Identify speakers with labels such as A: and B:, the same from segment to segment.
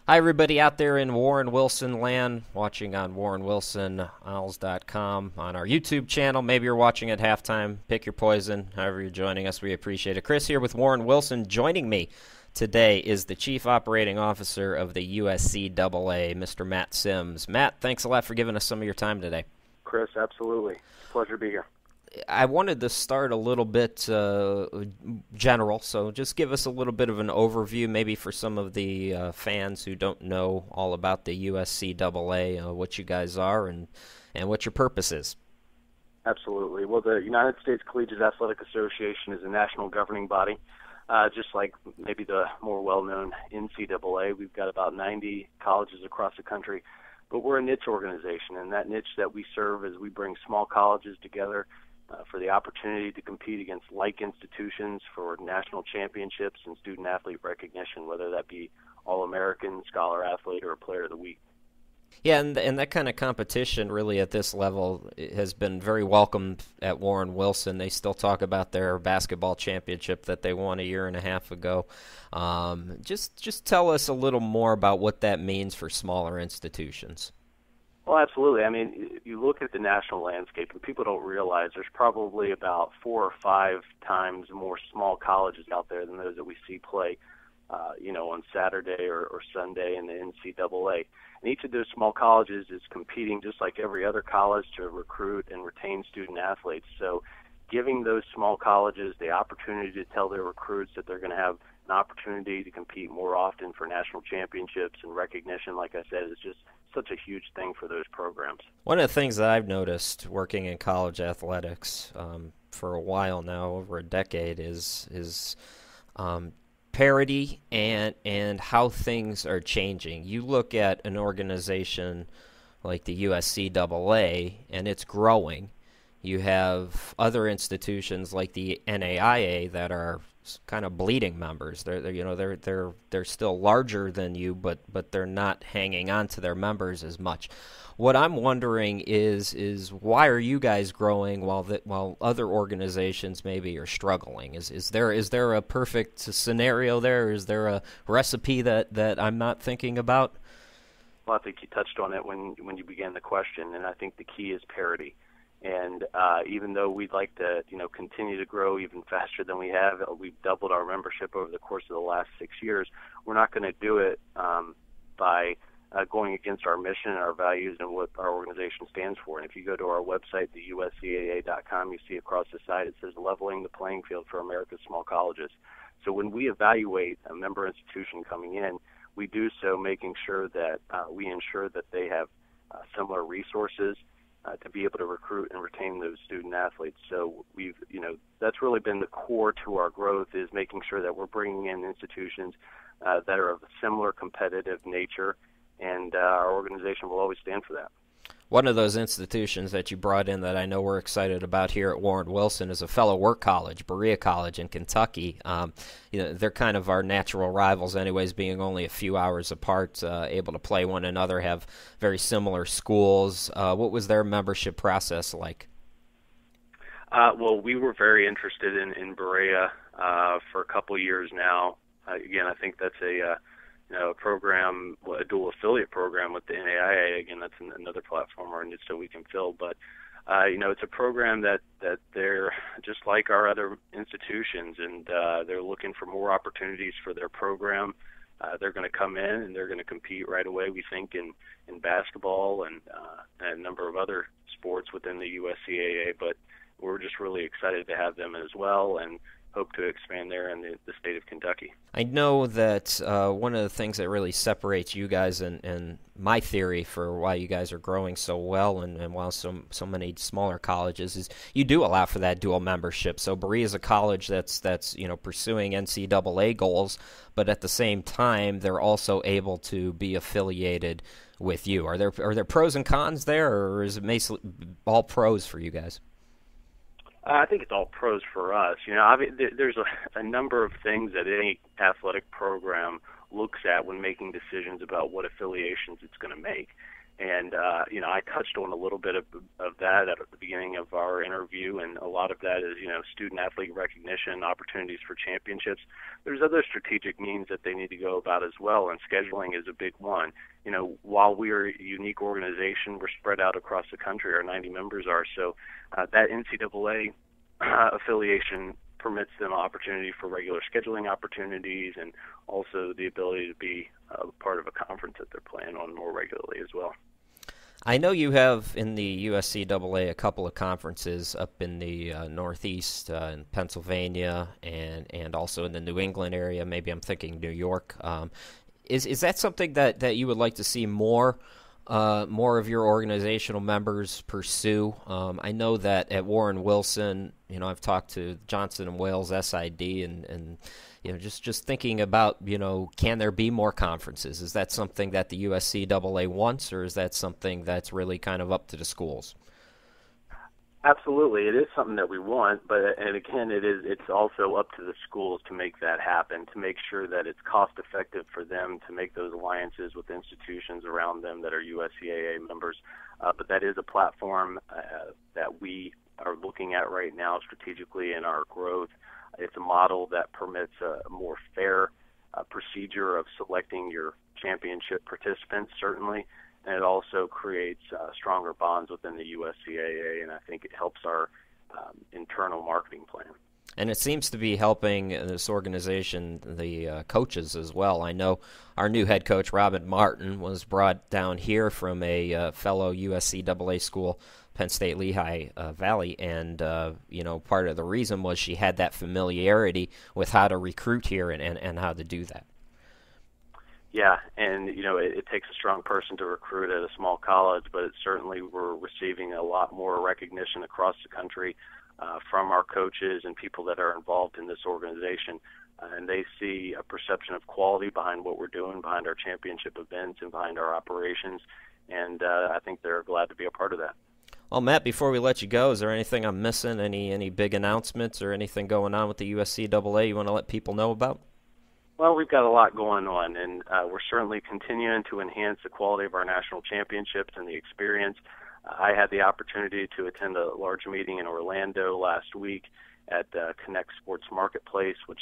A: Hi, everybody out there in Warren Wilson land, watching on WarrenWilsonOwls.com, on our YouTube channel. Maybe you're watching at halftime. Pick your poison. However you're joining us, we appreciate it. Chris here with Warren Wilson. Joining me today is the Chief Operating Officer of the USCAA, Mr. Matt Simms. Matt, thanks a lot for giving us some of your time today.
B: Chris, absolutely. Pleasure to be here.
A: I wanted to start a little bit general, so just give us a little bit of an overview, maybe for some of the fans who don't know all about the USCAA, what you guys are and what your purpose is.
B: Absolutely. Well, the United States Collegiate Athletic Association is a national governing body, just like maybe the more well-known NCAA. We've got about 90 colleges across the country, but we're a niche organization, and that niche that we serve is we bring small colleges together for the opportunity to compete against like institutions for national championships and student-athlete recognition, whether that be All-American, Scholar Athlete, or Player of the Week.
A: Yeah, and that kind of competition really at this level has been very welcome at Warren Wilson. They still talk about their basketball championship that they won a year and a half ago. Just tell us a little more about what that means for smaller institutions.
B: Well, absolutely. I mean, you look at the national landscape, and people don't realize there's probably about 4 or 5 times more small colleges out there than those that we see play, on Saturday or Sunday in the NCAA. And each of those small colleges is competing just like every other college to recruit and retain student athletes. So giving those small colleges the opportunity to tell their recruits that they're going to have an opportunity to compete more often for national championships and recognition, like I said, is just such a huge thing for those programs.
A: One of the things that I've noticed working in college athletics for a while now, over a decade, is parity and how things are changing. You look at an organization like the USCAA, and it's growing. You have other institutions like the NAIA that are kind of bleeding members. They're still larger than you, but they're not hanging on to their members as much. What I'm wondering is why are you guys growing while other organizations maybe are struggling? Is there a perfect scenario there? Is there a recipe that I'm not thinking about?
B: Well, I think you touched on it when you began the question, and I think the key is parity. And even though we'd like to, continue to grow even faster than we have, we've doubled our membership over the course of the last 6 years. We're not going to do it by going against our mission and our values and what our organization stands for. And if you go to our website, the USCAA.com, you see across the side it says leveling the playing field for America's small colleges. So when we evaluate a member institution coming in, we do so making sure that we ensure that they have similar resources to be able to recruit and retain those student athletes. So that's really been the core to our growth, is making sure that we're bringing in institutions that are of a similar competitive nature, and our organization will always stand for that.
A: One of those institutions that you brought in that I know we're excited about here at Warren Wilson is a fellow work college, Berea College in Kentucky. They're kind of our natural rivals anyways, being only a few hours apart, able to play one another, have very similar schools. What was their membership process like?
B: Well, we were very interested in Berea for a couple of years now. Again, I think that's a program, a dual affiliate program with the NAIA. Again, that's another platform or niche that we can fill. But, it's a program that they're just like our other institutions, and they're looking for more opportunities for their program. They're going to come in and they're going to compete right away, we think, in basketball and a number of other sports within the USCAA. But we're just really excited to have them as well, and hope to expand there in the state of Kentucky.
A: I know that one of the things that really separates you guys and my theory for why you guys are growing so well and while so many smaller colleges is you do allow for that dual membership. So Berea is a college that's pursuing NCAA goals, but at the same time they're also able to be affiliated with you. Are there pros and cons there, or is it basically all pros for you guys?
B: I think it's all pros for us. There's a number of things that any athletic program looks at when making decisions about what affiliations it's going to make. And I touched on a little bit of that at the beginning of our interview, and a lot of that is student athlete recognition, opportunities for championships. There's other strategic means that they need to go about as well, and scheduling is a big one. While we are a unique organization, we're spread out across the country. Our 90 members are, so that NCAA affiliation permits them opportunity for regular scheduling opportunities, and also the ability to be part of a conference that they're playing on more regularly as well.
A: I know you have in the USCAA a couple of conferences up in the Northeast, in Pennsylvania, and also in the New England area. Maybe I'm thinking New York. Is that something that you would like to see more of your organizational members pursue? I know that at Warren Wilson, I've talked to Johnson and Wales SID, and just thinking about, can there be more conferences? Is that something that the USCAA wants, or is that something that's really kind of up to the schools?
B: Absolutely, it is something that we want, and again, it's also up to the schools to make that happen, to make sure that it's cost effective for them to make those alliances with institutions around them that are USCAA members. But that is a platform that we are looking at right now strategically in our growth. It's a model that permits a more fair procedure of selecting your championship participants, certainly, and it also creates stronger bonds within the USCAA, and I think it helps our internal marketing plan.
A: And it seems to be helping this organization, the coaches as well. I know our new head coach, Robin Martin, was brought down here from a fellow USCAA school, Penn State Lehigh Valley, and part of the reason was she had that familiarity with how to recruit here and how to do that.
B: Yeah, and it takes a strong person to recruit at a small college, but it certainly we're receiving a lot more recognition across the country from our coaches and people that are involved in this organization, and they see a perception of quality behind what we're doing, behind our championship events and behind our operations, and I think they're glad to be a part of that.
A: Well, Matt, before we let you go, is there anything I'm missing, any big announcements or anything going on with the USCAA you want to let people know about?
B: Well, we've got a lot going on, and we're certainly continuing to enhance the quality of our national championships and the experience. I had the opportunity to attend a large meeting in Orlando last week at Connect Sports Marketplace, which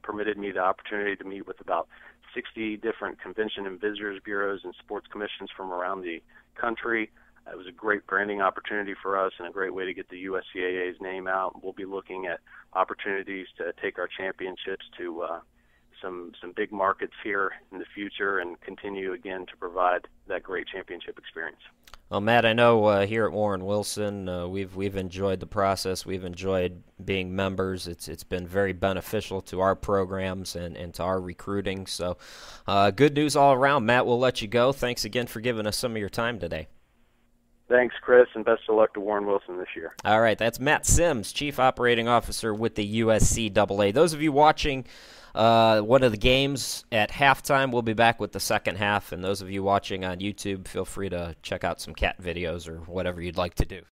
B: permitted me the opportunity to meet with about 60 different convention and visitors bureaus and sports commissions from around the country. It was a great branding opportunity for us and a great way to get the USCAA's name out. We'll be looking at opportunities to take our championships to some big markets here in the future and continue again to provide that great championship experience.
A: Well, Matt, I know here at Warren Wilson we've enjoyed the process. We've enjoyed being members. It's been very beneficial to our programs and to our recruiting. So good news all around. Matt, we'll let you go. Thanks again for giving us some of your time today.
B: Thanks, Chris, and best of luck to Warren Wilson this year.
A: All right, that's Matt Simms, Chief Operating Officer with the USCAA. Those of you watching one of the games at halftime, we'll be back with the second half, and those of you watching on YouTube, feel free to check out some cat videos or whatever you'd like to do.